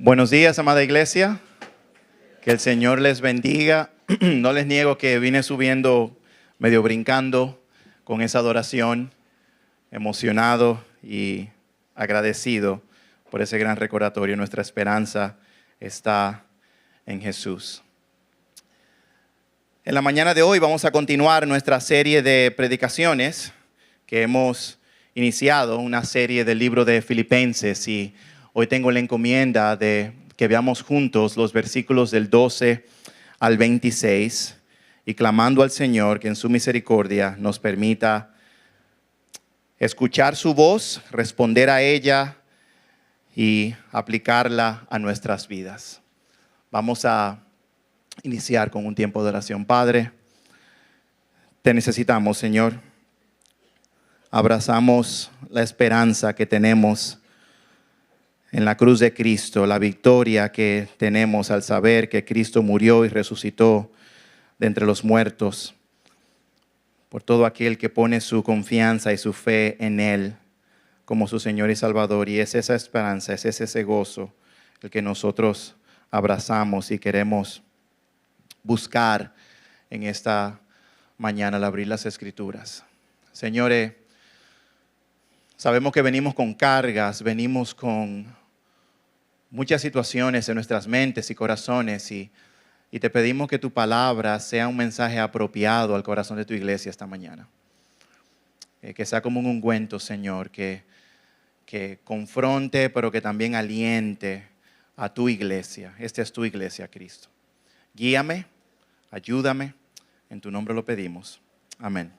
Buenos días, amada iglesia. Que el Señor les bendiga. No les niego que vine subiendo, medio brincando con esa adoración, emocionado y agradecido por ese gran recordatorio. Nuestra esperanza está en Jesús. En la mañana de hoy vamos a continuar nuestra serie de predicaciones que hemos iniciado, una serie del libro de Filipenses, y hoy tengo la encomienda de que veamos juntos los versículos del 12 al 26 y clamando al Señor que en su misericordia nos permita escuchar su voz, responder a ella y aplicarla a nuestras vidas. Vamos a iniciar con un tiempo de oración. Padre, te necesitamos, Señor. Abrazamos la esperanza que tenemos en la cruz de Cristo, la victoria que tenemos al saber que Cristo murió y resucitó de entre los muertos, por todo aquel que pone su confianza y su fe en Él como su Señor y Salvador. Y es esa esperanza, es ese gozo el que nosotros abrazamos y queremos buscar en esta mañana al abrir las Escrituras. Señores, sabemos que venimos con cargas, venimos con muchas situaciones en nuestras mentes y corazones y te pedimos que tu palabra sea un mensaje apropiado al corazón de tu iglesia esta mañana. Que sea como un ungüento, Señor, que confronte, pero que también aliente a tu iglesia. Esta es tu iglesia, Cristo. Guíame, ayúdame, en tu nombre lo pedimos. Amén.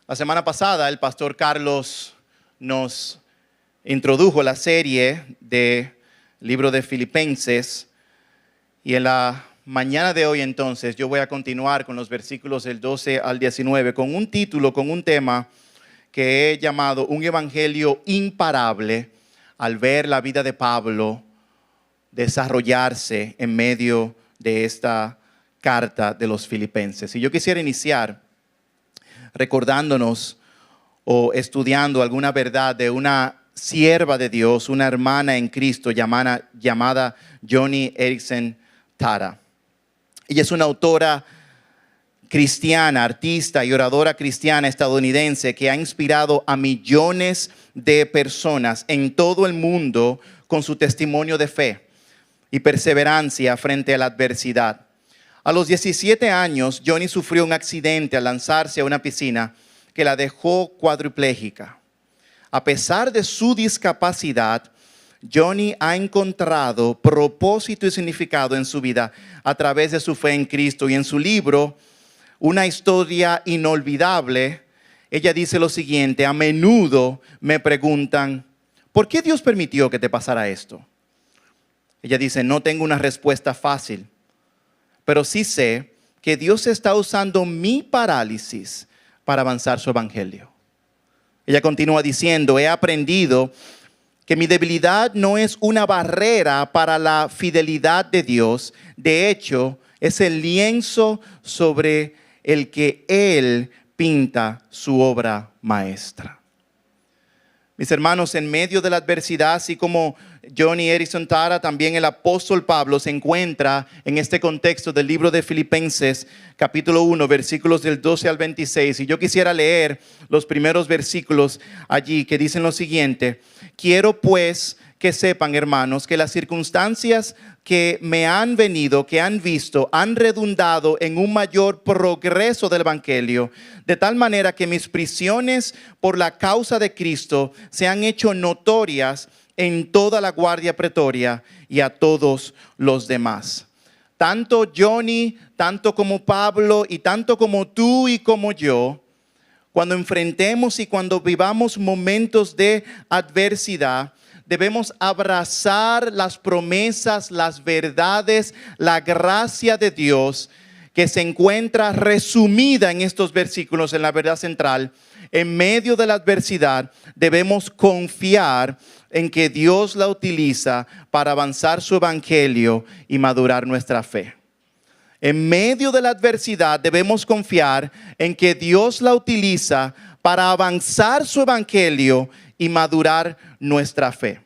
La semana pasada el pastor Carlos nos introdujo la serie del libro de Filipenses y en la mañana de hoy entonces yo voy a continuar con los versículos del 12 al 19 con un título, con un tema que he llamado Un Evangelio Imparable, al ver la vida de Pablo desarrollarse en medio de esta carta de los Filipenses. Y yo quisiera iniciar recordándonos o estudiando alguna verdad de una sierva de Dios, una hermana en Cristo llamada Joni Eareckson Tada. Ella es una autora cristiana, artista y oradora cristiana estadounidense que ha inspirado a millones de personas en todo el mundo con su testimonio de fe y perseverancia frente a la adversidad. A los 17 años, Joni sufrió un accidente al lanzarse a una piscina que la dejó cuadripléjica. A pesar de su discapacidad, Joni ha encontrado propósito y significado en su vida a través de su fe en Cristo. Y en su libro, Una historia inolvidable, ella dice lo siguiente: a menudo me preguntan, ¿por qué Dios permitió que te pasara esto? Ella dice, no tengo una respuesta fácil, pero sí sé que Dios está usando mi parálisis para avanzar su evangelio. Ella continúa diciendo, he aprendido que mi debilidad no es una barrera para la fidelidad de Dios. De hecho, es el lienzo sobre el que Él pinta su obra maestra. Mis hermanos, en medio de la adversidad, así como Joni Eareckson Tada, también el apóstol Pablo se encuentra en este contexto del libro de Filipenses, capítulo 1, versículos del 12 al 26. Y yo quisiera leer los primeros versículos allí que dicen lo siguiente: quiero pues que sepan, hermanos, que las circunstancias que me han venido, que han visto, han redundado en un mayor progreso del evangelio, de tal manera que mis prisiones por la causa de Cristo se han hecho notorias en toda la guardia pretoria y a todos los demás. Tanto Joni, tanto como Pablo y tanto como tú y como yo, cuando enfrentemos y cuando vivamos momentos de adversidad, debemos abrazar las promesas, las verdades, la gracia de Dios que se encuentra resumida en estos versículos, en la verdad central. En medio de la adversidad debemos confiar en que Dios la utiliza para avanzar su evangelio y madurar nuestra fe. En medio de la adversidad debemos confiar en que Dios la utiliza para avanzar su evangelio y madurar nuestra fe.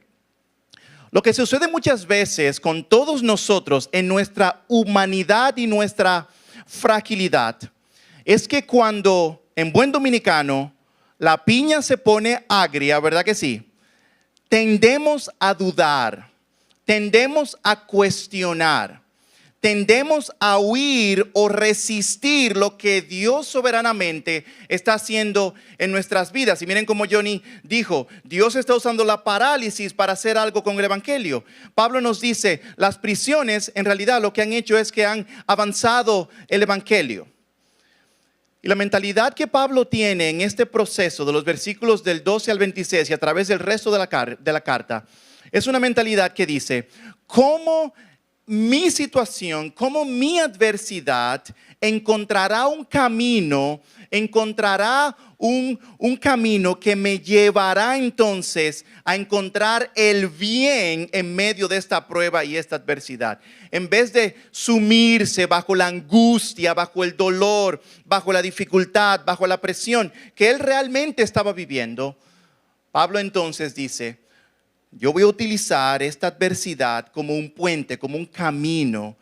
Lo que sucede muchas veces con todos nosotros en nuestra humanidad y nuestra fragilidad es que cuando, en buen dominicano, la piña se pone agria, ¿verdad que sí? Tendemos a dudar, tendemos a cuestionar, tendemos a huir o resistir lo que Dios soberanamente está haciendo en nuestras vidas. Y miren como Johnny dijo, Dios está usando la parálisis para hacer algo con el evangelio. Pablo nos dice, las prisiones en realidad lo que han hecho es que han avanzado el evangelio. Y la mentalidad que Pablo tiene en este proceso de los versículos del 12 al 26 y a través del resto de la carta, es una mentalidad que dice, ¿cómo mi situación, cómo mi adversidad encontrará un camino, un camino que me llevará entonces a encontrar el bien en medio de esta prueba y esta adversidad? En vez de sumirse bajo la angustia, bajo el dolor, bajo la dificultad, bajo la presión que él realmente estaba viviendo, Pablo entonces dice, yo voy a utilizar esta adversidad como un puente, como un camino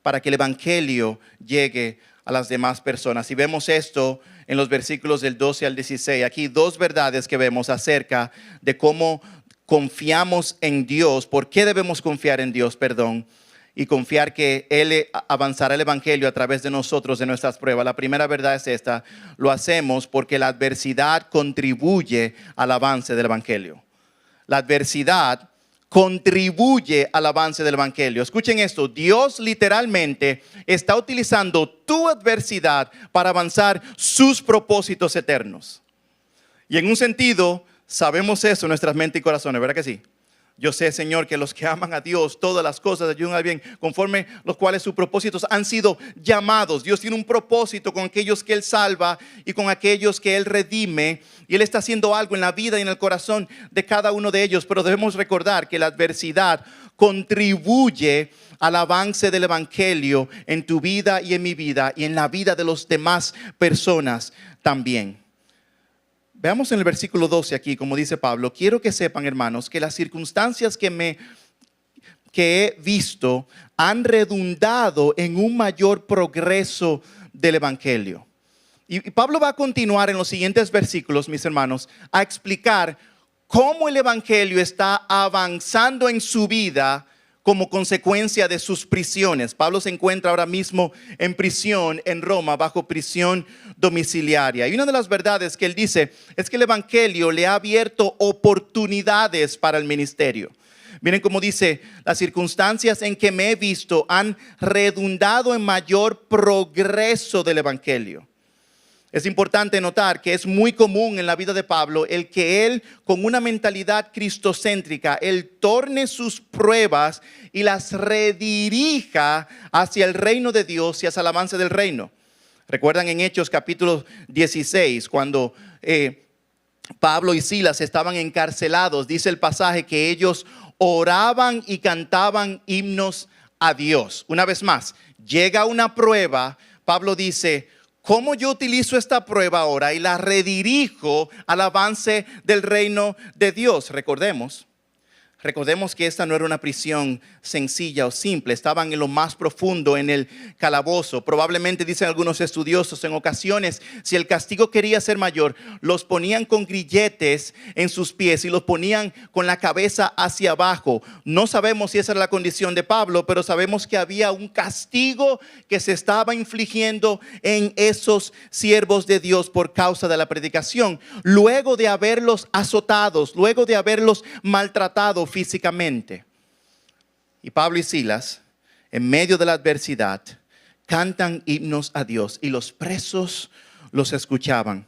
para que el evangelio llegue a las demás personas. Y vemos esto en los versículos del 12 al 16. Aquí dos verdades que vemos acerca de cómo confiamos en Dios, por qué debemos confiar en Dios, y confiar que Él avanzará el evangelio a través de nosotros, de nuestras pruebas. La primera verdad es esta: lo hacemos porque la adversidad contribuye al avance del evangelio. La adversidad contribuye al avance del evangelio. Escuchen esto, Dios literalmente está utilizando tu adversidad para avanzar sus propósitos eternos. Y en un sentido, sabemos eso en nuestras mentes y corazones, ¿verdad que sí? Yo sé, Señor, que los que aman a Dios, todas las cosas ayudan al bien, conforme los cuales sus propósitos han sido llamados. Dios tiene un propósito con aquellos que Él salva y con aquellos que Él redime. Y Él está haciendo algo en la vida y en el corazón de cada uno de ellos. Pero debemos recordar que la adversidad contribuye al avance del evangelio en tu vida y en mi vida y en la vida de las demás personas también. Veamos en el versículo 12 aquí, como dice Pablo, quiero que sepan, hermanos, que las circunstancias que he visto han redundado en un mayor progreso del evangelio. Y Pablo va a continuar en los siguientes versículos, mis hermanos, a explicar cómo el evangelio está avanzando en su vida como consecuencia de sus prisiones. Pablo se encuentra ahora mismo en prisión en Roma, bajo prisión domiciliaria. Y una de las verdades que él dice es que el evangelio le ha abierto oportunidades para el ministerio. Miren cómo dice, las circunstancias en que me he visto han redundado en mayor progreso del evangelio. Es importante notar que es muy común en la vida de Pablo el que él, con una mentalidad cristocéntrica, él torne sus pruebas y las redirija hacia el reino de Dios y hacia el avance del reino. Recuerdan en Hechos capítulo 16, cuando Pablo y Silas estaban encarcelados, dice el pasaje que ellos oraban y cantaban himnos a Dios. Una vez más, llega una prueba, Pablo dice, ¿cómo yo utilizo esta prueba ahora y la redirijo al avance del reino de Dios? Recordemos que esta no era una prisión sencilla o simple. Estaban en lo más profundo, en el calabozo. Probablemente, dicen algunos estudiosos, en ocasiones, si el castigo quería ser mayor, los ponían con grilletes en sus pies y los ponían con la cabeza hacia abajo. No sabemos si esa era la condición de Pablo, pero sabemos que había un castigo que se estaba infligiendo en esos siervos de Dios por causa de la predicación. Luego de haberlos azotados, luego de haberlos maltratado físicamente. Y Pablo y Silas, en medio de la adversidad, cantan himnos a Dios y los presos los escuchaban.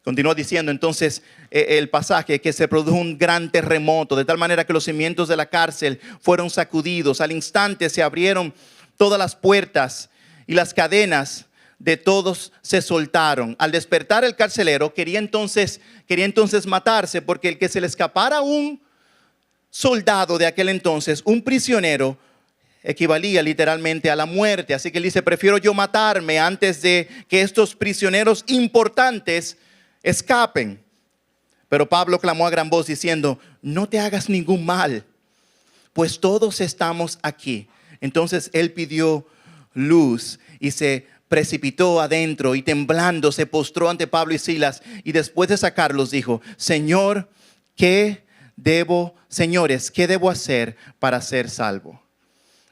Continúa diciendo entonces el pasaje que se produjo un gran terremoto, de tal manera que los cimientos de la cárcel fueron sacudidos. Al instante se abrieron todas las puertas y las cadenas de todos se soltaron. Al despertar el carcelero quería entonces matarse, porque el que se le escapara un soldado de aquel entonces, un prisionero, equivalía literalmente a la muerte. Así que él dice, prefiero yo matarme antes de que estos prisioneros importantes escapen. Pero Pablo clamó a gran voz diciendo, no te hagas ningún mal, pues todos estamos aquí. Entonces él pidió luz y se precipitó adentro y temblando se postró ante Pablo y Silas y después de sacarlos dijo: Señores, ¿qué debo hacer para ser salvo?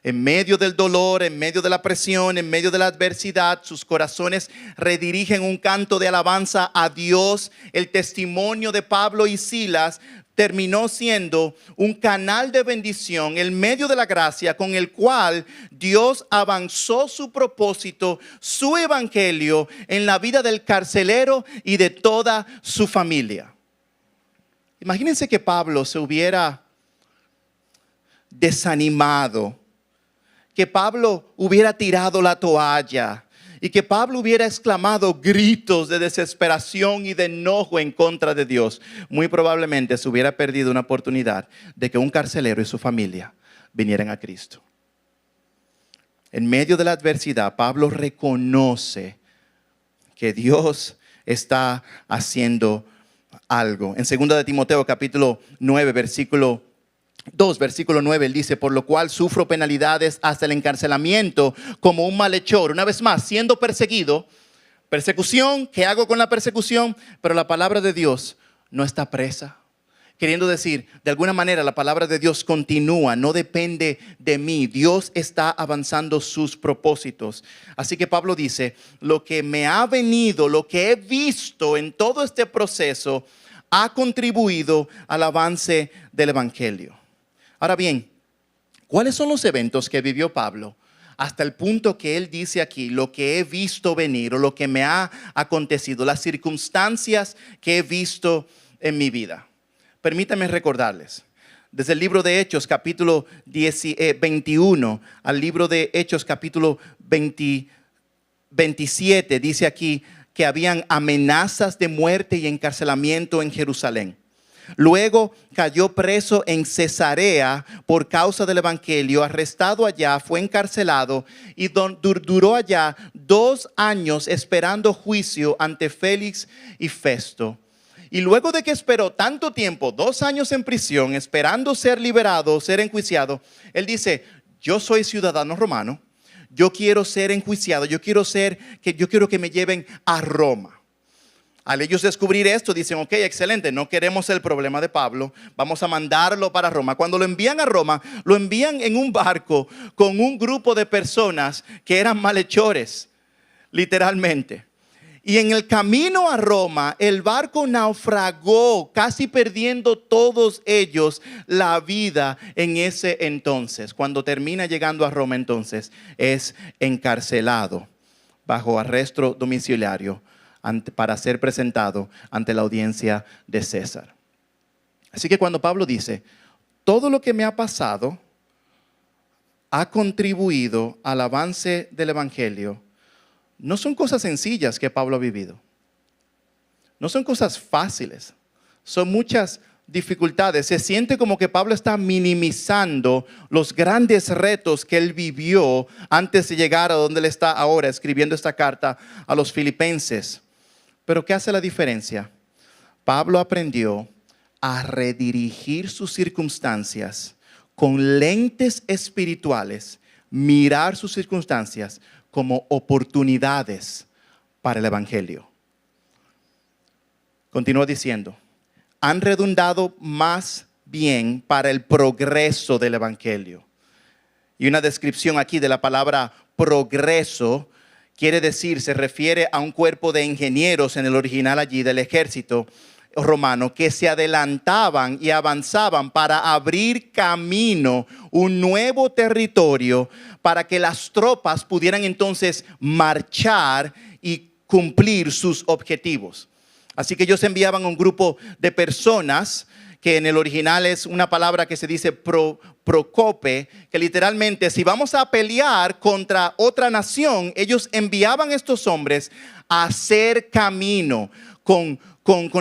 En medio del dolor, en medio de la presión, en medio de la adversidad, sus corazones redirigen un canto de alabanza a Dios. El testimonio de Pablo y Silas terminó siendo un canal de bendición en medio de la gracia con el cual Dios avanzó su propósito, su evangelio en la vida del carcelero y de toda su familia. Imagínense que Pablo se hubiera desanimado, que Pablo hubiera tirado la toalla y que Pablo hubiera exclamado gritos de desesperación y de enojo en contra de Dios. Muy probablemente se hubiera perdido una oportunidad de que un carcelero y su familia vinieran a Cristo. En medio de la adversidad, Pablo reconoce que Dios está haciendo algo. En 2 de Timoteo capítulo 9 versículo 9, él dice: por lo cual sufro penalidades hasta el encarcelamiento como un malhechor. Una vez más, siendo perseguido, persecución, ¿qué hago con la persecución? Pero la palabra de Dios no está presa. Queriendo decir, de alguna manera la palabra de Dios continúa, no depende de mí. Dios está avanzando sus propósitos. Así que Pablo dice: lo que me ha venido, lo que he visto en todo este proceso ha contribuido al avance del evangelio. Ahora bien, ¿cuáles son los eventos que vivió Pablo hasta el punto que él dice aquí: lo que he visto venir o lo que me ha acontecido, las circunstancias que he visto en mi vida? Permítanme recordarles, desde el libro de Hechos capítulo 21 al libro de Hechos capítulo 27, dice aquí que habían amenazas de muerte y encarcelamiento en Jerusalén. Luego cayó preso en Cesarea por causa del evangelio, arrestado allá, fue encarcelado y duró allá 2 años esperando juicio ante Félix y Festo. Y luego de que esperó tanto tiempo, 2 años en prisión, esperando ser liberado, ser enjuiciado, él dice: yo soy ciudadano romano, yo quiero ser enjuiciado, yo quiero que me lleven a Roma. Al ellos descubrir esto, dicen: ok, excelente, no queremos el problema de Pablo, vamos a mandarlo para Roma. Cuando lo envían a Roma, lo envían en un barco con un grupo de personas que eran malhechores, literalmente. Y en el camino a Roma, el barco naufragó, casi perdiendo todos ellos la vida en ese entonces. Cuando termina llegando a Roma, entonces es encarcelado bajo arresto domiciliario para ser presentado ante la audiencia de César. Así que cuando Pablo dice: todo lo que me ha pasado ha contribuido al avance del evangelio, no son cosas sencillas que Pablo ha vivido. No son cosas fáciles. Son muchas dificultades. Se siente como que Pablo está minimizando los grandes retos que él vivió antes de llegar a donde él está ahora, escribiendo esta carta a los filipenses. Pero ¿qué hace la diferencia? Pablo aprendió a redirigir sus circunstancias con lentes espirituales, mirar sus circunstancias como oportunidades para el evangelio. Continúa diciendo: han redundado más bien para el progreso del evangelio. Y una descripción aquí de la palabra progreso quiere decir, se refiere a un cuerpo de ingenieros en el original allí del ejército romano que se adelantaban y avanzaban para abrir camino, un nuevo territorio para que las tropas pudieran entonces marchar y cumplir sus objetivos. Así que ellos enviaban un grupo de personas que en el original es una palabra que se dice procope, que literalmente, si vamos a pelear contra otra nación, ellos enviaban a estos hombres a hacer camino con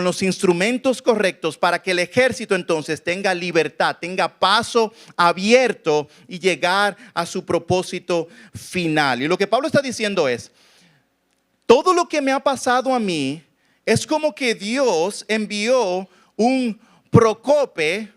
los instrumentos correctos para que el ejército entonces tenga libertad, tenga paso abierto y llegar a su propósito final. Y lo que Pablo está diciendo es: todo lo que me ha pasado a mí es como que Dios envió un procope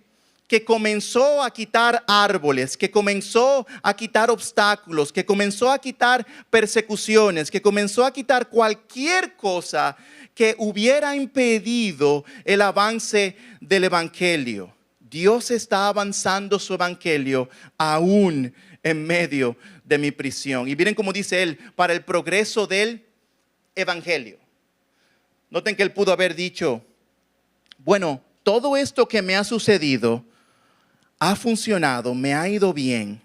que comenzó a quitar árboles, que comenzó a quitar obstáculos, que comenzó a quitar persecuciones, que comenzó a quitar cualquier cosa que hubiera impedido el avance del evangelio. Dios está avanzando su evangelio aún en medio de mi prisión. Y miren cómo dice él, para el progreso del evangelio. Noten que él pudo haber dicho, bueno, todo esto que me ha sucedido ha funcionado, me ha ido bien,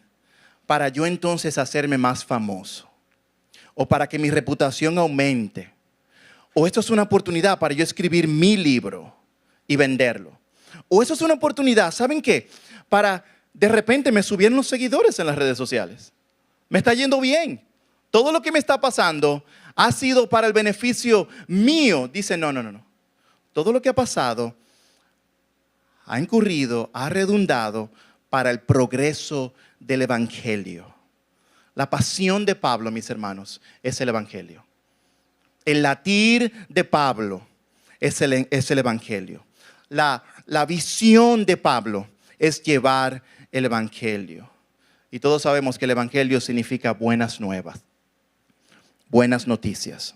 para yo entonces hacerme más famoso, o para que mi reputación aumente, o esto es una oportunidad para yo escribir mi libro y venderlo, o esto es una oportunidad, ¿saben qué? Para de repente me subieron los seguidores en las redes sociales, me está yendo bien, todo lo que me está pasando ha sido para el beneficio mío. Dice, no, todo lo que ha pasado ha incurrido, ha redundado para el progreso del evangelio. La pasión de Pablo, mis hermanos, es el evangelio. El latir de Pablo es el evangelio. La visión de Pablo es llevar el evangelio. Y todos sabemos que el evangelio significa buenas nuevas, buenas noticias.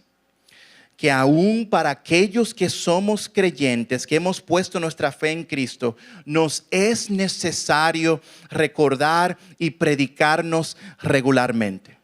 Que aún para aquellos que somos creyentes, que hemos puesto nuestra fe en Cristo, nos es necesario recordar y predicarnos regularmente.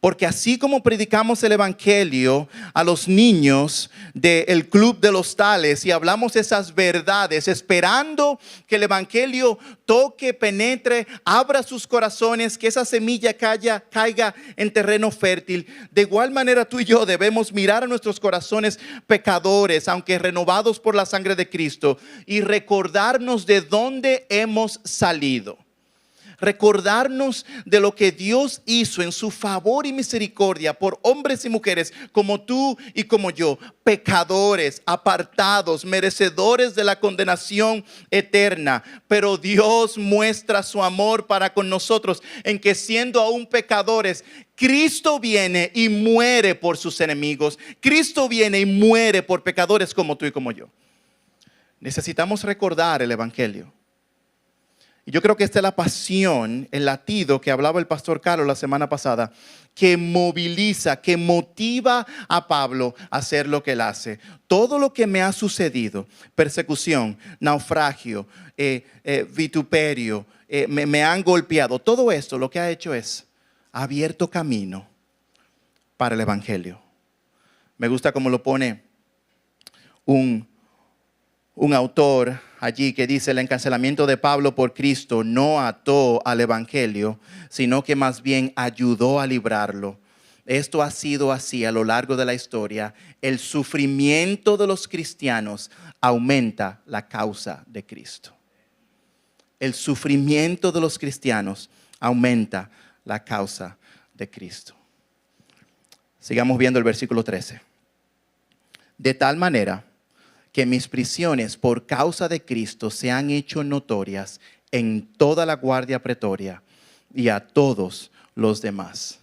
Porque así como predicamos el evangelio a los niños del club de los tales y hablamos esas verdades esperando que el evangelio toque, penetre, abra sus corazones, que esa semilla caiga en terreno fértil, de igual manera tú y yo debemos mirar a nuestros corazones pecadores, aunque renovados por la sangre de Cristo, y recordarnos de dónde hemos salido. Recordarnos de lo que Dios hizo en su favor y misericordia por hombres y mujeres como tú y como yo, pecadores, apartados, merecedores de la condenación eterna. Pero Dios muestra su amor para con nosotros en que siendo aún pecadores, Cristo viene y muere por sus enemigos. Cristo viene y muere por pecadores como tú y como yo. Necesitamos recordar el evangelio. Y yo creo que esta es la pasión, el latido que hablaba el pastor Carlos la semana pasada, que moviliza, que motiva a Pablo a hacer lo que él hace. Todo lo que me ha sucedido, persecución, naufragio, vituperio, me han golpeado, todo esto lo que ha hecho es ha abierto camino para el evangelio. Me gusta cómo lo pone un autor allí que dice: el encarcelamiento de Pablo por Cristo no ató al evangelio, sino que más bien ayudó a librarlo. Esto ha sido así a lo largo de la historia. El sufrimiento de los cristianos aumenta la causa de Cristo. El sufrimiento de los cristianos aumenta la causa de Cristo. Sigamos viendo el versículo 13. De tal manera que mis prisiones por causa de Cristo se han hecho notorias en toda la guardia pretoria y a todos los demás.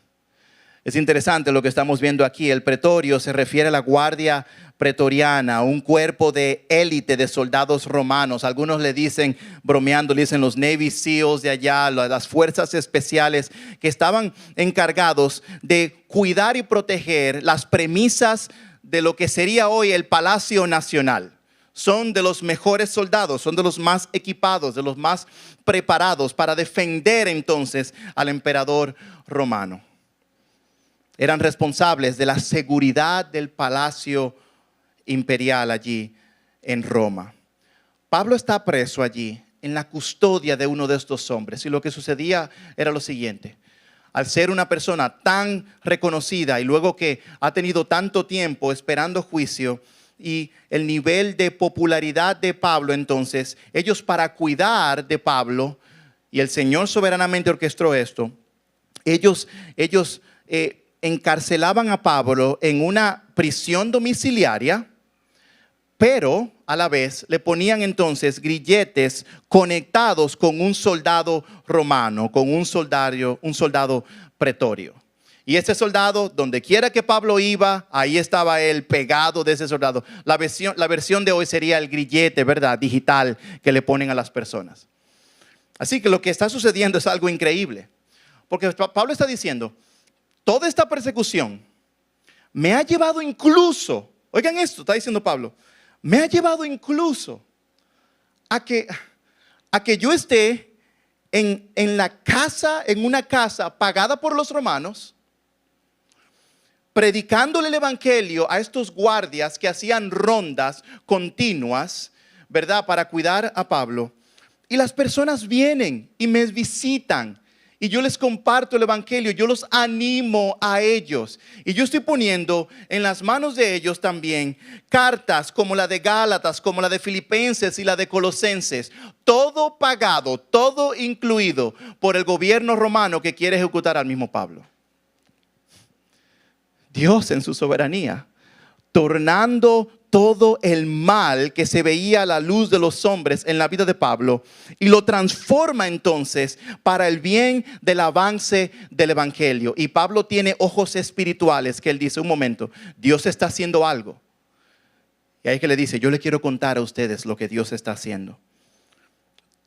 Es interesante lo que estamos viendo aquí. El pretorio se refiere a la guardia pretoriana, un cuerpo de élite de soldados romanos. Algunos le dicen, bromeando, le dicen los Navy SEALs de allá, las fuerzas especiales que estaban encargados de cuidar y proteger las premisas de lo que sería hoy el Palacio Nacional. Son de los mejores soldados, son de los más equipados, de los más preparados para defender entonces al emperador romano. Eran responsables de la seguridad del palacio imperial allí en Roma. Pablo está preso allí en la custodia de uno de estos hombres, y lo que sucedía era lo siguiente. Al ser una persona tan reconocida y luego que ha tenido tanto tiempo esperando juicio y el nivel de popularidad de Pablo, entonces ellos, para cuidar de Pablo, y el Señor soberanamente orquestó esto, ellos encarcelaban a Pablo en una prisión domiciliaria, pero a la vez le ponían entonces grilletes conectados con un soldado romano, con un soldado pretorio. Y ese soldado, donde quiera que Pablo iba, ahí estaba él pegado de ese soldado. La versión de hoy sería el grillete, ¿verdad? Digital que le ponen a las personas. Así que lo que está sucediendo es algo increíble. Porque Pablo está diciendo, toda esta persecución me ha llevado incluso, oigan esto, está diciendo Pablo, me ha llevado incluso a que yo esté en una casa pagada por los romanos, predicándole el evangelio a estos guardias que hacían rondas continuas, ¿verdad? Para cuidar a Pablo. Y las personas vienen y me visitan. Y yo les comparto el evangelio, yo los animo a ellos. Y yo estoy poniendo en las manos de ellos también cartas como la de Gálatas, como la de Filipenses y la de Colosenses. Todo pagado, todo incluido por el gobierno romano que quiere ejecutar al mismo Pablo. Dios en su soberanía, tornando todo el mal que se veía a la luz de los hombres en la vida de Pablo y lo transforma entonces para el bien del avance del evangelio. Y Pablo tiene ojos espirituales que él dice, un momento, Dios está haciendo algo. Y ahí que le dice, yo le quiero contar a ustedes lo que Dios está haciendo.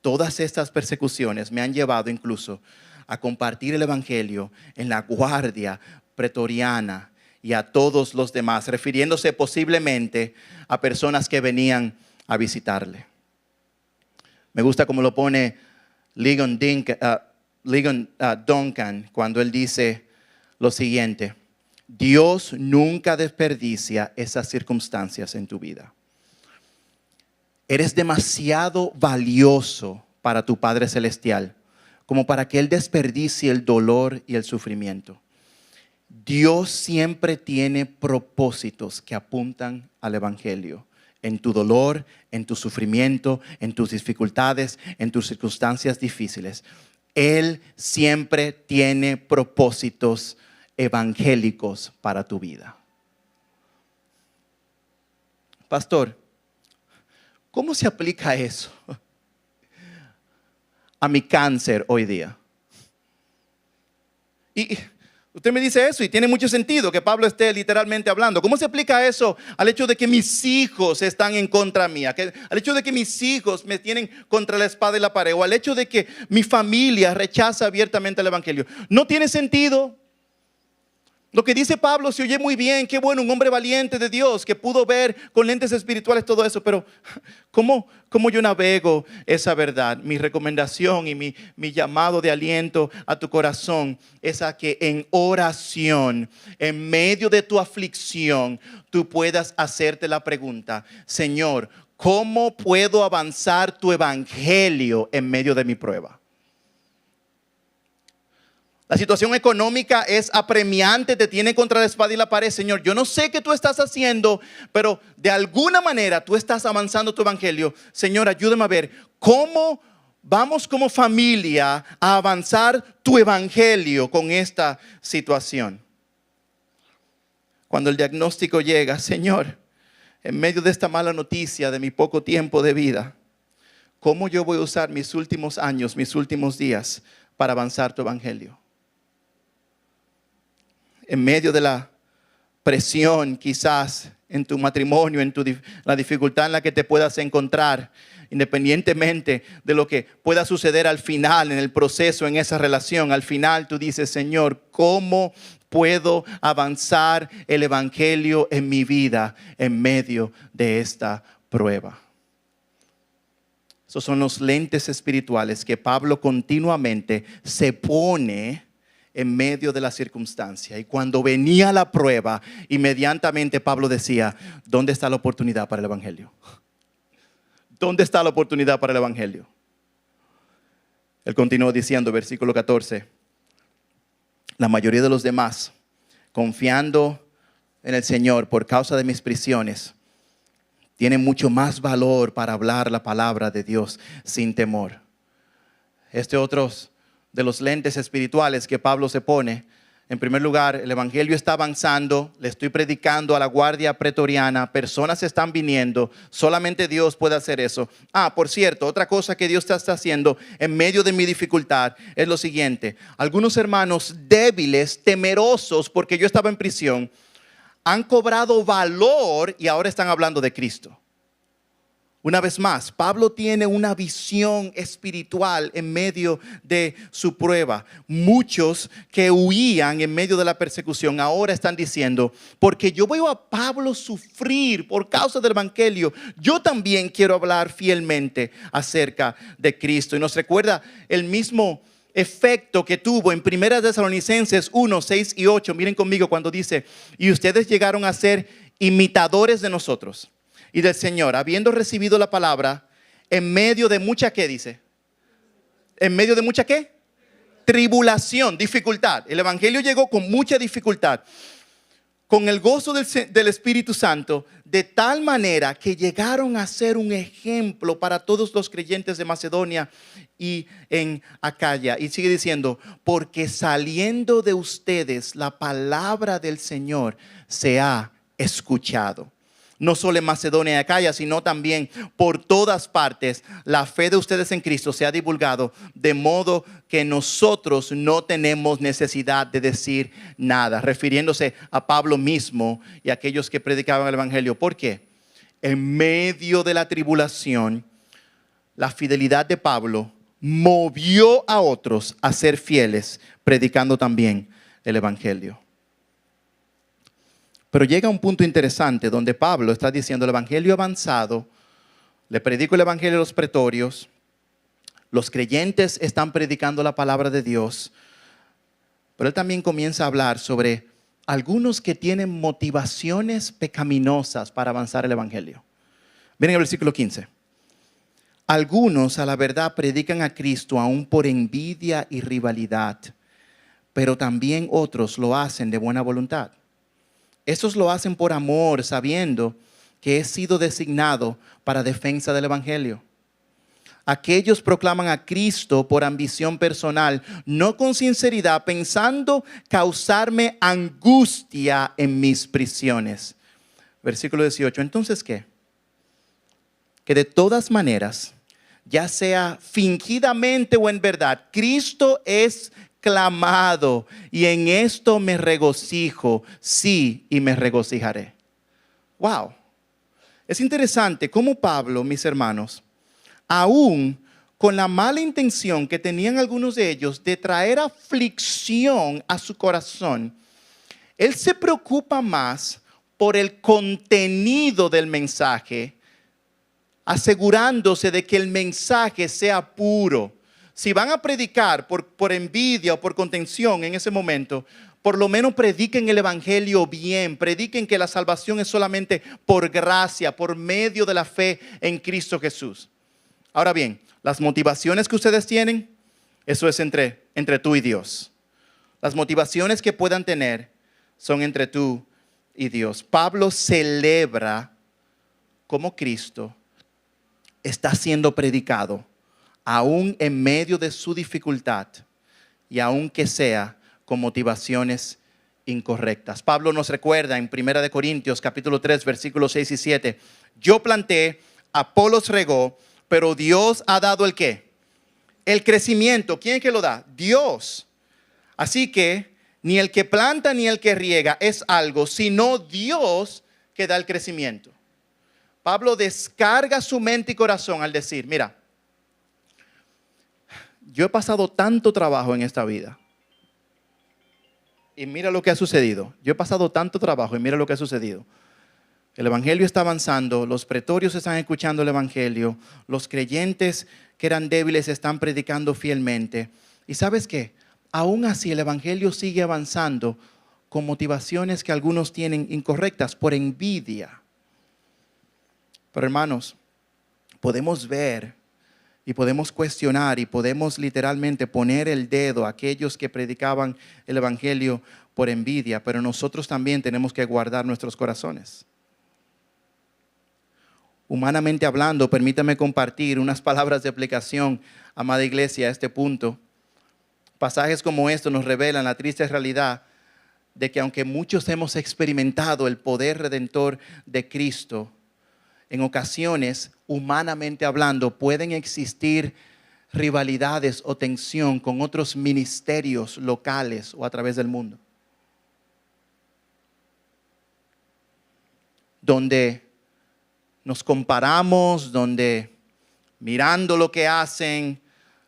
Todas estas persecuciones me han llevado incluso a compartir el evangelio en la guardia pretoriana y a todos los demás, refiriéndose posiblemente a personas que venían a visitarle. Me gusta cómo lo pone Ligon Duncan cuando él dice lo siguiente: Dios nunca desperdicia esas circunstancias en tu vida. Eres demasiado valioso para tu Padre Celestial como para que Él desperdicie el dolor y el sufrimiento. Dios siempre tiene propósitos que apuntan al evangelio. En tu dolor, en tu sufrimiento, en tus dificultades, en tus circunstancias difíciles. Él siempre tiene propósitos evangélicos para tu vida. Pastor, ¿cómo se aplica eso a mi cáncer hoy día? Y usted me dice eso y tiene mucho sentido que Pablo esté literalmente hablando. ¿Cómo se aplica eso al hecho de que mis hijos están en contra mía? Al hecho de que mis hijos me tienen contra la espada y la pared. O al hecho de que mi familia rechaza abiertamente el evangelio. No tiene sentido. Lo que dice Pablo se oye muy bien. Qué bueno, un hombre valiente de Dios que pudo ver con lentes espirituales todo eso. Pero ¿cómo yo navego esa verdad? Mi recomendación y mi llamado de aliento a tu corazón es a que en oración, en medio de tu aflicción, tú puedas hacerte la pregunta: Señor, ¿cómo puedo avanzar tu evangelio en medio de mi prueba? La situación económica es apremiante, te tiene contra la espada y la pared. Señor, yo no sé qué tú estás haciendo, pero de alguna manera tú estás avanzando tu evangelio. Señor, ayúdame a ver cómo vamos como familia a avanzar tu evangelio con esta situación. Cuando el diagnóstico llega: Señor, en medio de esta mala noticia de mi poco tiempo de vida, ¿cómo yo voy a usar mis últimos años, mis últimos días para avanzar tu evangelio? En medio de la presión, quizás en tu matrimonio, en la dificultad en la que te puedas encontrar, independientemente de lo que pueda suceder al final, en el proceso, en esa relación, al final tú dices: Señor, ¿cómo puedo avanzar el evangelio en mi vida en medio de esta prueba? Esos son los lentes espirituales que Pablo continuamente se pone en medio de la circunstancia. Y cuando venía la prueba, inmediatamente Pablo decía: ¿dónde está la oportunidad para el evangelio? ¿Dónde está la oportunidad para el evangelio? Él continuó diciendo, versículo 14: la mayoría de los demás, confiando en el Señor por causa de mis prisiones, tienen mucho más valor para hablar la palabra de Dios sin temor. Otros de los lentes espirituales que Pablo se pone En primer lugar, el evangelio está avanzando, le estoy predicando a la guardia pretoriana, personas están viniendo, solamente Dios puede hacer eso. Por cierto, otra cosa que Dios está haciendo en medio de mi dificultad es lo siguiente. Algunos hermanos débiles, temerosos porque yo estaba en prisión, han cobrado valor y ahora están hablando de Cristo. Una vez más, Pablo tiene una visión espiritual en medio de su prueba. Muchos que huían en medio de la persecución ahora están diciendo, porque yo veo a Pablo sufrir por causa del evangelio, yo también quiero hablar fielmente acerca de Cristo. Y nos recuerda el mismo efecto que tuvo en 1 Tesalonicenses 1, 6 y 8. Miren conmigo cuando dice, y ustedes llegaron a ser imitadores de nosotros y del Señor, habiendo recibido la palabra en medio de mucha, ¿qué dice? ¿En medio de mucha qué? Tribulación, dificultad. El evangelio llegó con mucha dificultad, con el gozo del Espíritu Santo, de tal manera que llegaron a ser un ejemplo para todos los creyentes de Macedonia y en Acaya. Y sigue diciendo, porque saliendo de ustedes la palabra del Señor se ha escuchado. No solo en Macedonia y Acaya, sino también por todas partes. La fe de ustedes en Cristo se ha divulgado, de modo que nosotros no tenemos necesidad de decir nada. Refiriéndose a Pablo mismo y a aquellos que predicaban el evangelio. ¿Por qué? En medio de la tribulación, la fidelidad de Pablo movió a otros a ser fieles, predicando también el evangelio. Pero llega un punto interesante donde Pablo está diciendo el evangelio avanzado, le predico el evangelio a los pretorios, los creyentes están predicando la palabra de Dios, pero él también comienza a hablar sobre algunos que tienen motivaciones pecaminosas para avanzar el evangelio. Miren el versículo 15. Algunos a la verdad predican a Cristo aún por envidia y rivalidad, pero también otros lo hacen de buena voluntad. Estos lo hacen por amor, sabiendo que he sido designado para defensa del evangelio. Aquellos proclaman a Cristo por ambición personal, no con sinceridad, pensando causarme angustia en mis prisiones. Versículo 18. Entonces, ¿qué? Que de todas maneras, ya sea fingidamente o en verdad, Cristo es clamado, y en esto me regocijo, sí, y me regocijaré. Wow. Es interesante cómo Pablo, mis hermanos, aún con la mala intención que tenían algunos de ellos de traer aflicción a su corazón, él se preocupa más por el contenido del mensaje, asegurándose de que el mensaje sea puro. Si van a predicar por envidia o por contención en ese momento, por lo menos prediquen el evangelio bien, prediquen que la salvación es solamente por gracia, por medio de la fe en Cristo Jesús. Ahora bien, las motivaciones que ustedes tienen, eso es entre tú y Dios. Las motivaciones que puedan tener son entre tú y Dios. Pablo celebra cómo Cristo está siendo predicado aún en medio de su dificultad y aunque sea con motivaciones incorrectas. Pablo nos recuerda en 1 Corintios capítulo 3 versículos 6 y 7. Yo planté, Apolos regó, pero Dios ha dado ¿el qué? El crecimiento. ¿Quién es que lo da? Dios. Así que ni el que planta ni el que riega es algo, sino Dios que da el crecimiento. Pablo descarga su mente y corazón al decir, mira, yo he pasado tanto trabajo en esta vida y mira lo que ha sucedido. Yo he pasado tanto trabajo y mira lo que ha sucedido. El evangelio está avanzando, los pretorios están escuchando el evangelio, los creyentes que eran débiles están predicando fielmente. ¿Y sabes qué? Aún así el evangelio sigue avanzando con motivaciones que algunos tienen incorrectas por envidia. Pero hermanos, podemos ver y podemos cuestionar y podemos literalmente poner el dedo a aquellos que predicaban el evangelio por envidia, pero nosotros también tenemos que guardar nuestros corazones. Humanamente hablando, permítame compartir unas palabras de aplicación, amada iglesia, a este punto. Pasajes como estos nos revelan la triste realidad de que aunque muchos hemos experimentado el poder redentor de Cristo, en ocasiones, humanamente hablando, pueden existir rivalidades o tensión con otros ministerios locales o a través del mundo, donde nos comparamos, donde mirando lo que hacen,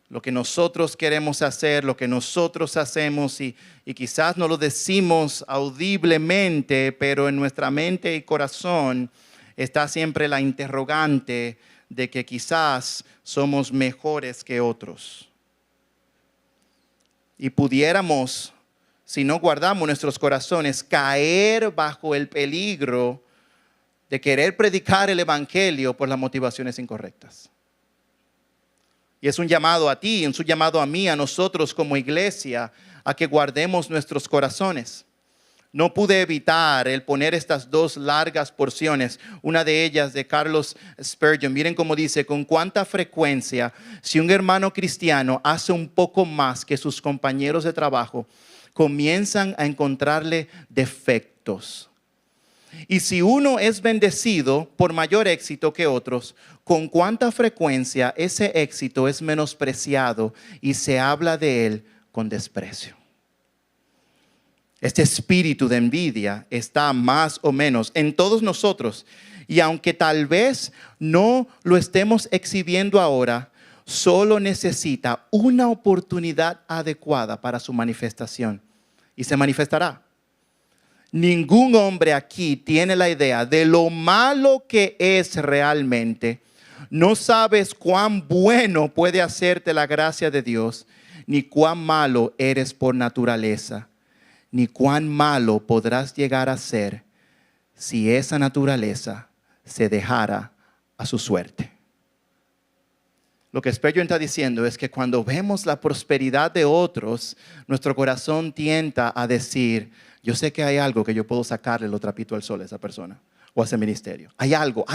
lo que nosotros queremos hacer, lo que nosotros hacemos y quizás no lo decimos audiblemente, pero en nuestra mente y corazón está siempre la interrogante de que quizás somos mejores que otros. Y pudiéramos, si no guardamos nuestros corazones, caer bajo el peligro de querer predicar el evangelio por las motivaciones incorrectas. Y es un llamado a ti, es un llamado a mí, a nosotros como iglesia, a que guardemos nuestros corazones. No pude evitar el poner estas dos largas porciones, una de ellas de Carlos Spurgeon. Miren cómo dice: con cuánta frecuencia, si un hermano cristiano hace un poco más que sus compañeros de trabajo, comienzan a encontrarle defectos. Y si uno es bendecido por mayor éxito que otros, con cuánta frecuencia ese éxito es menospreciado y se habla de él con desprecio. Este espíritu de envidia está más o menos en todos nosotros, y aunque tal vez no lo estemos exhibiendo ahora, solo necesita una oportunidad adecuada para su manifestación, y se manifestará. Ningún hombre aquí tiene la idea de lo malo que es realmente. No sabes cuán bueno puede hacerte la gracia de Dios, ni cuán malo eres por naturaleza, ni cuán malo podrás llegar a ser si esa naturaleza se dejara a su suerte. Lo que Spurgeon está diciendo es que cuando vemos la prosperidad de otros, nuestro corazón tienta a decir: yo sé que hay algo que yo puedo sacarle los trapitos al sol a esa persona o a ese ministerio. Hay algo.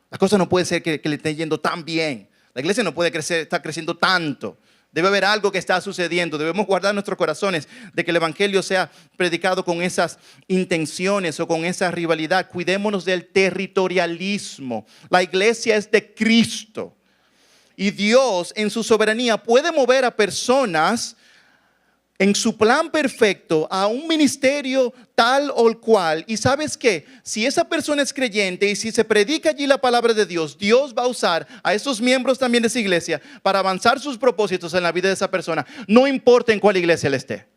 La cosa no puede ser que le esté yendo tan bien. La iglesia no puede estar creciendo tanto. Debe haber algo que está sucediendo. Debemos guardar nuestros corazones de que el evangelio sea predicado con esas intenciones o con esa rivalidad. Cuidémonos del territorialismo. La iglesia es de Cristo. Y Dios en su soberanía puede mover a personas en su plan perfecto a un ministerio tal o cual. Y ¿sabes qué? Si esa persona es creyente y si se predica allí la palabra de Dios, Dios va a usar a esos miembros también de esa iglesia para avanzar sus propósitos en la vida de esa persona. No importa en cuál iglesia él esté.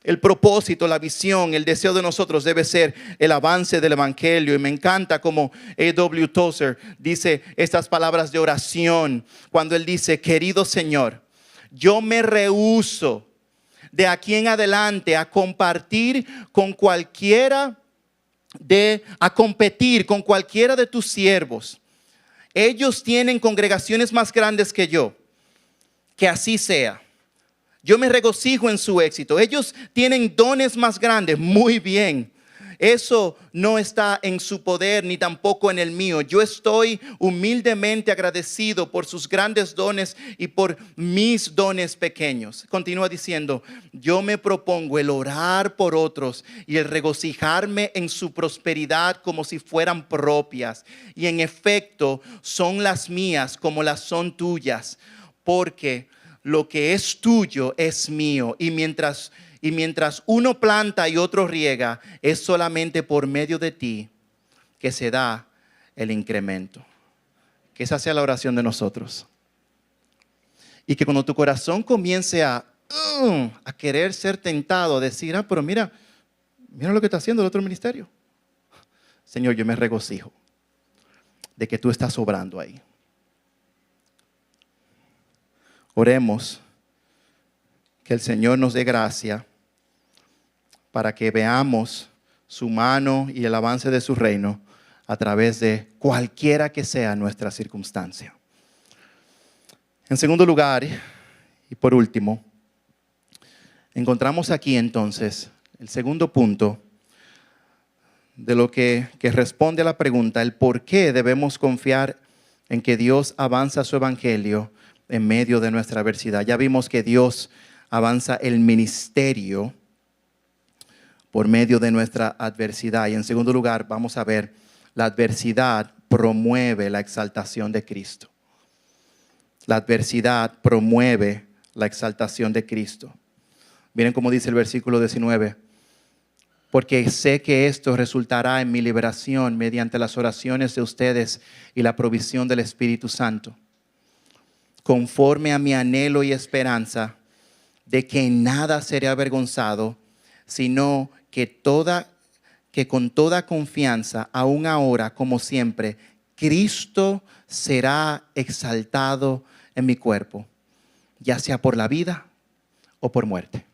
El propósito, la visión, el deseo de nosotros debe ser el avance del evangelio. Y me encanta como A.W. Tozer dice estas palabras de oración cuando él dice: querido Señor, yo me rehúso de aquí en adelante a competir con cualquiera de tus siervos. Ellos tienen congregaciones más grandes que yo. Que así sea. Yo me regocijo en su éxito. Ellos tienen dones más grandes. Muy bien. Eso no está en su poder ni tampoco en el mío. Yo estoy humildemente agradecido por sus grandes dones y por mis dones pequeños. Continúa diciendo: yo me propongo el orar por otros y el regocijarme en su prosperidad como si fueran propias. Y en efecto son las mías como las son tuyas, porque lo que es tuyo es mío. Y mientras uno planta y otro riega, es solamente por medio de ti que se da el incremento. Que esa sea la oración de nosotros. Y que cuando tu corazón comience a querer ser tentado, a decir: pero mira lo que está haciendo el otro ministerio. Señor, yo me regocijo de que tú estás obrando ahí. Oremos que el Señor nos dé gracia para que veamos su mano y el avance de su reino a través de cualquiera que sea nuestra circunstancia. En segundo lugar, y por último, encontramos aquí entonces el segundo punto de lo que responde a la pregunta: el por qué debemos confiar en que Dios avanza su evangelio en medio de nuestra adversidad. Ya vimos que Dios avanza el ministerio por medio de nuestra adversidad. Y en segundo lugar, vamos a ver, la adversidad promueve la exaltación de Cristo. La adversidad promueve la exaltación de Cristo. Miren cómo dice el versículo 19. Porque sé que esto resultará en mi liberación mediante las oraciones de ustedes y la provisión del Espíritu Santo, conforme a mi anhelo y esperanza de que en nada seré avergonzado, sino que con toda confianza, aún ahora como siempre, Cristo será exaltado en mi cuerpo, ya sea por la vida o por muerte.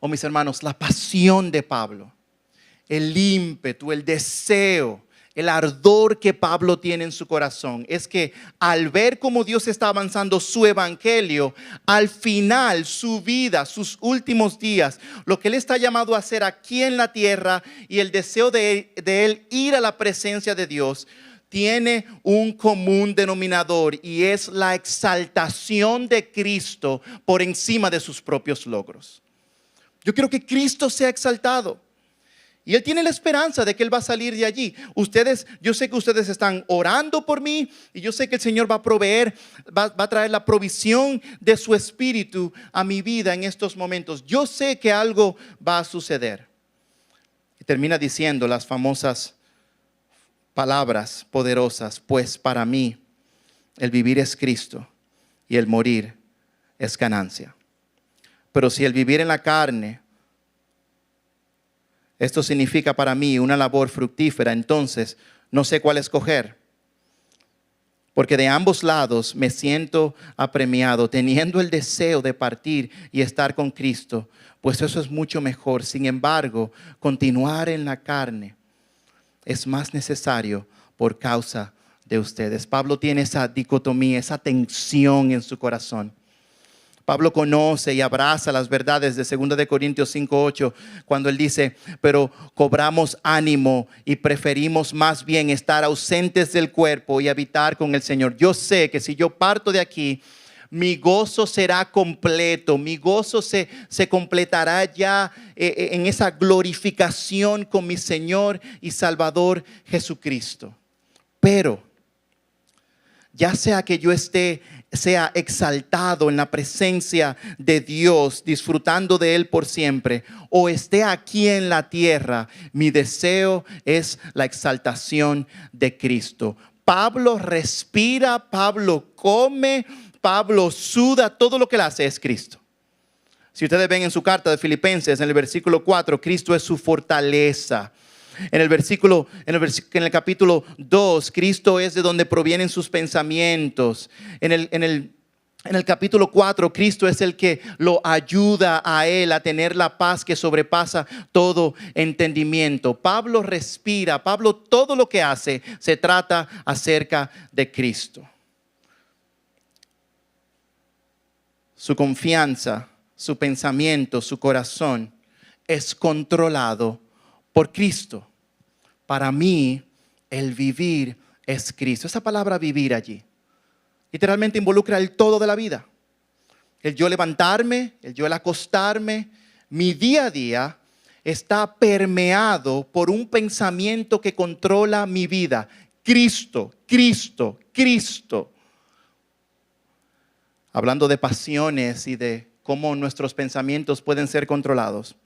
Oh, mis hermanos, la pasión de Pablo, el ímpetu, el deseo, el ardor que Pablo tiene en su corazón es que al ver cómo Dios está avanzando su evangelio, al final su vida, sus últimos días, lo que él está llamado a hacer aquí en la tierra y el deseo de él ir a la presencia de Dios, tiene un común denominador y es la exaltación de Cristo por encima de sus propios logros. Yo quiero que Cristo sea exaltado. Y Él tiene la esperanza de que Él va a salir de allí. Yo sé que ustedes están orando por mí y yo sé que el Señor va a proveer, va a traer la provisión de su Espíritu a mi vida en estos momentos. Yo sé que algo va a suceder. Y termina diciendo las famosas palabras poderosas, pues para mí el vivir es Cristo y el morir es ganancia. Pero si el vivir en la carne, esto significa para mí una labor fructífera, entonces no sé cuál escoger. Porque de ambos lados me siento apremiado, teniendo el deseo de partir y estar con Cristo, pues eso es mucho mejor. Sin embargo, continuar en la carne es más necesario por causa de ustedes. Pablo tiene esa dicotomía, esa tensión en su corazón. Pablo conoce y abraza las verdades de 2 de Corintios 5:8 cuando él dice, pero cobramos ánimo y preferimos más bien estar ausentes del cuerpo y habitar con el Señor. Yo sé que si yo parto de aquí, mi gozo será completo, mi gozo se completará ya en esa glorificación con mi Señor y Salvador Jesucristo. Pero ya sea que yo sea exaltado en la presencia de Dios, disfrutando de Él por siempre, o esté aquí en la tierra, mi deseo es la exaltación de Cristo. Pablo respira, Pablo come, Pablo suda, todo lo que él hace es Cristo. Si ustedes ven en su carta de Filipenses, en el versículo 4, Cristo es su fortaleza. En el capítulo 2, Cristo es de donde provienen sus pensamientos. En el capítulo 4, Cristo es el que lo ayuda a él a tener la paz que sobrepasa todo entendimiento. Pablo respira, Pablo todo lo que hace se trata acerca de Cristo. Su confianza, su pensamiento, su corazón es controlado por Cristo. Para mí, el vivir es Cristo. Esa palabra vivir allí literalmente involucra el todo de la vida. El yo levantarme, el yo el acostarme, mi día a día está permeado por un pensamiento que controla mi vida. Cristo, Cristo, Cristo. Hablando de pasiones y de cómo nuestros pensamientos pueden ser controlados.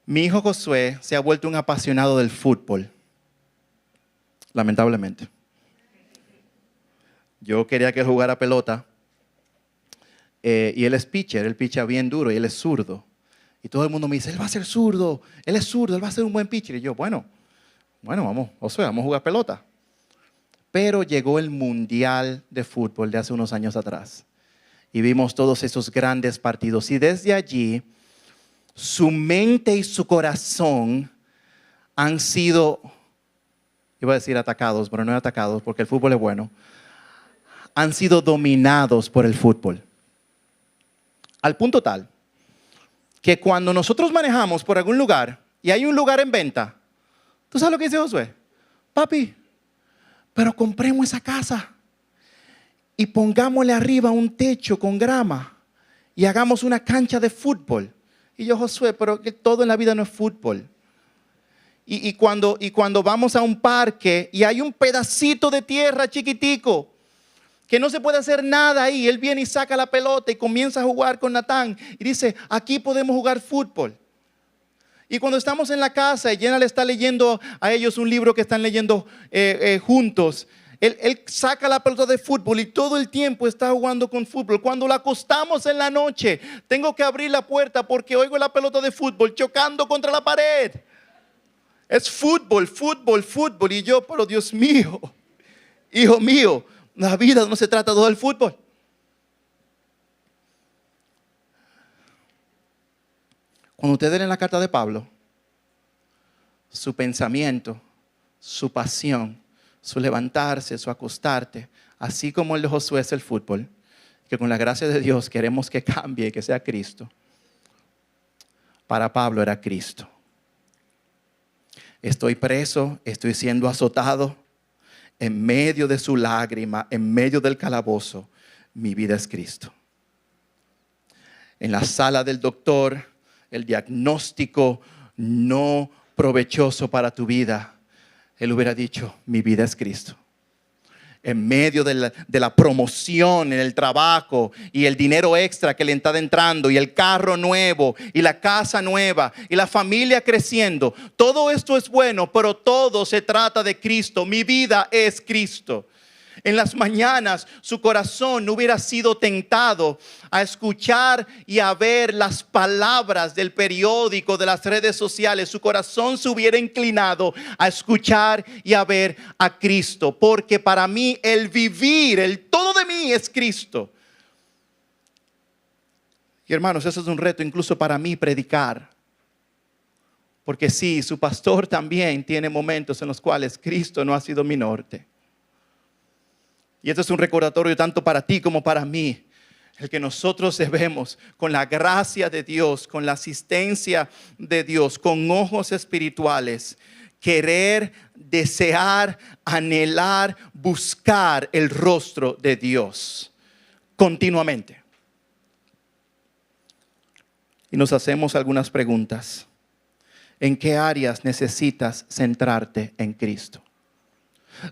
Mi hijo Josué se ha vuelto un apasionado del fútbol, lamentablemente. Yo quería que él jugara pelota y él es pitcher, él picha bien duro y él es zurdo. Y todo el mundo me dice, él va a ser zurdo, él es zurdo, él va a ser un buen pitcher. Y yo, bueno, vamos, Josué, vamos a jugar pelota. Pero llegó el Mundial de Fútbol de hace unos años atrás y vimos todos esos grandes partidos. Y desde allí, su mente y su corazón han sido, iba a decir atacados, pero no atacados porque el fútbol es bueno, han sido dominados por el fútbol. Al punto tal que cuando nosotros manejamos por algún lugar y hay un lugar en venta, ¿tú sabes lo que dice Josué? Papi, pero compremos esa casa y pongámosle arriba un techo con grama y hagamos una cancha de fútbol. Y yo, Josué, pero que todo en la vida no es fútbol. Y cuando vamos a un parque y hay un pedacito de tierra chiquitico, que no se puede hacer nada ahí, él viene y saca la pelota y comienza a jugar con Natán y dice, aquí podemos jugar fútbol. Y cuando estamos en la casa y Jenna le está leyendo a ellos un libro que están leyendo juntos, él saca la pelota de fútbol y todo el tiempo está jugando con fútbol. Cuando la acostamos en la noche, tengo que abrir la puerta porque oigo la pelota de fútbol chocando contra la pared. Es fútbol, fútbol, fútbol. Y yo, pero Dios mío, hijo mío, la vida no se trata todo del fútbol. Cuando ustedes leen la carta de Pablo, su pensamiento, su pasión, su levantarse, su acostarte, así como el de Josué es el fútbol, que con la gracia de Dios queremos que cambie y que sea Cristo. Para Pablo era Cristo. Estoy preso, estoy siendo azotado. En medio de su lágrima, en medio del calabozo, mi vida es Cristo. En la sala del doctor, el diagnóstico no provechoso para tu vida, él hubiera dicho, mi vida es Cristo. En medio de la promoción en el trabajo y el dinero extra que le está entrando y el carro nuevo y la casa nueva y la familia creciendo, todo esto es bueno, pero todo se trata de Cristo. Mi vida es Cristo. En las mañanas su corazón no hubiera sido tentado a escuchar y a ver las palabras del periódico, de las redes sociales. Su corazón se hubiera inclinado a escuchar y a ver a Cristo. Porque para mí el vivir, el todo de mí es Cristo. Y hermanos, eso es un reto incluso para mí predicar. Porque sí, su pastor también tiene momentos en los cuales Cristo no ha sido mi norte. Y esto es un recordatorio tanto para ti como para mí. El que nosotros debemos, con la gracia de Dios, con la asistencia de Dios, con ojos espirituales, querer, desear, anhelar, buscar el rostro de Dios continuamente. Y nos hacemos algunas preguntas. ¿En qué áreas necesitas centrarte en Cristo?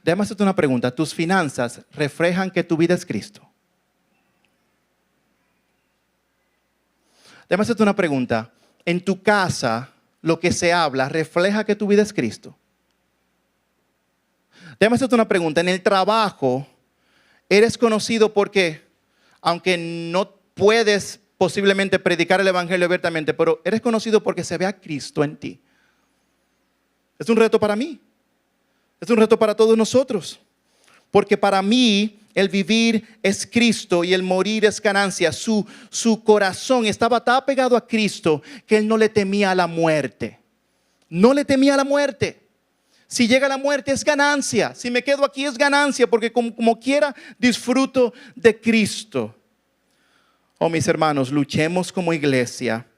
Déjame hacerte una pregunta. ¿Tus finanzas reflejan que tu vida es Cristo? Déjame hacerte una pregunta. ¿En tu casa lo que se habla refleja que tu vida es Cristo? Déjame hacerte una pregunta. En el trabajo, ¿eres conocido porque, aunque no puedes posiblemente predicar el evangelio abiertamente, pero eres conocido porque se ve a Cristo en ti? Es un reto para mí. Es un reto para todos nosotros, porque para mí el vivir es Cristo y el morir es ganancia. Su corazón estaba tan pegado a Cristo que él no le temía a la muerte. No le temía a la muerte. Si llega la muerte es ganancia. Si me quedo aquí es ganancia, porque como quiera disfruto de Cristo. Oh, mis hermanos, luchemos como iglesia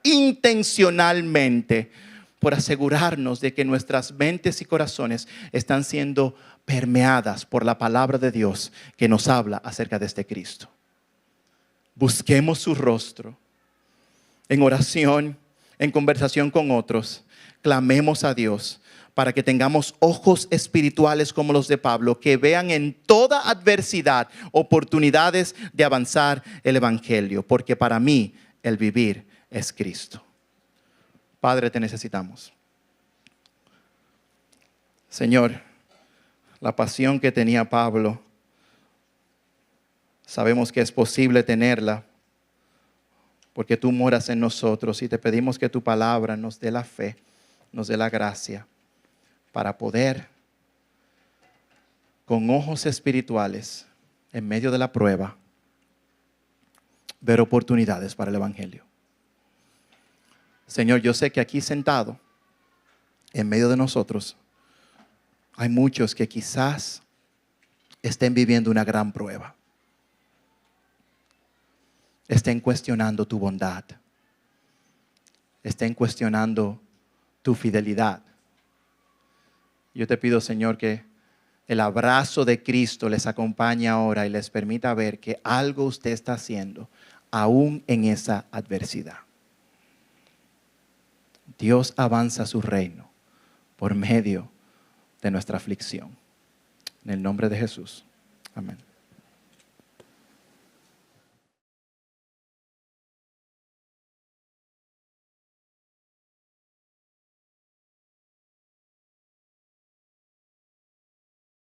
intencionalmente por asegurarnos de que nuestras mentes y corazones están siendo permeadas por la palabra de Dios que nos habla acerca de este Cristo. Busquemos su rostro en oración, en conversación con otros. Clamemos a Dios para que tengamos ojos espirituales como los de Pablo, que vean en toda adversidad oportunidades de avanzar el evangelio, porque para mí el vivir es Cristo. Padre, te necesitamos. Señor, la pasión que tenía Pablo, sabemos que es posible tenerla porque tú moras en nosotros y te pedimos que tu palabra nos dé la fe, nos dé la gracia para poder, con ojos espirituales, en medio de la prueba, ver oportunidades para el evangelio. Señor, yo sé que aquí sentado, en medio de nosotros, hay muchos que quizás estén viviendo una gran prueba. Estén cuestionando tu bondad. Estén cuestionando tu fidelidad. Yo te pido, Señor, que el abrazo de Cristo les acompañe ahora y les permita ver que algo usted está haciendo, aún en esa adversidad. Dios avanza su reino por medio de nuestra aflicción. En el nombre de Jesús. Amén.